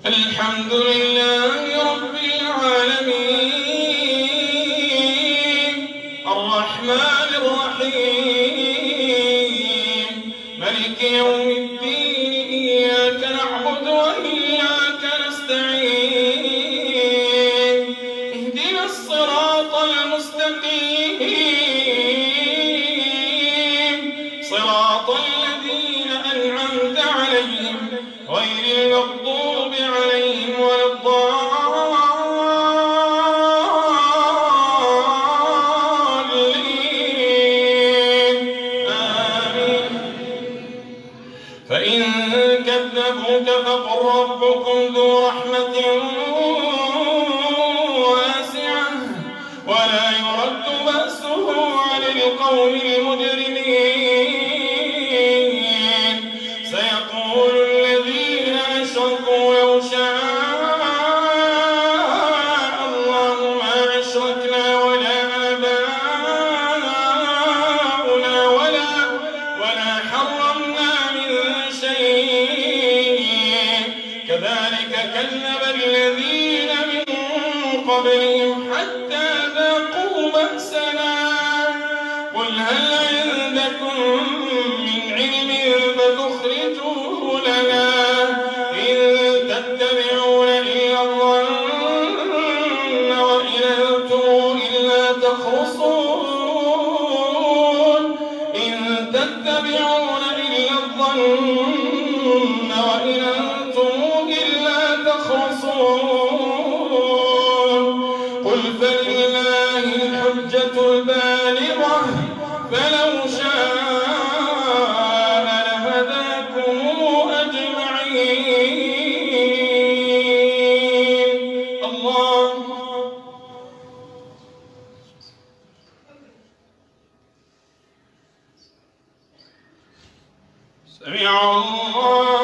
الحمد لله رب العالمين الرحمن الرحيم ملك يوم الدين إياك نعبد وإياك نستعين اهدنا الصراط المستقيم صراط الذين أنعمت عليهم غير المغضوب عليهم ولا الضالين آمين. فإن كذبوك فقل ربكم ذو رحمة واسعة ولا يرد بأسه عن القوم المجرمين. سيقول الذين أشركوا لو شاء الله ما أشركنا ولا آباؤنا ولا حرمنا من شيء كذلك كذب الذين من قبلهم حتى ذاقوا بأسنا. قل هل عندكم من علم فتخرجوه لنا إن تتبعون إلا الظن وإن أنتم إلا تخرصون. إن تتبعون إلا الظن وإن أنتم إلا تخرصون. قل فلله الحجة البالغة فلو شاء لهداكم أجمعين. الله سمع الله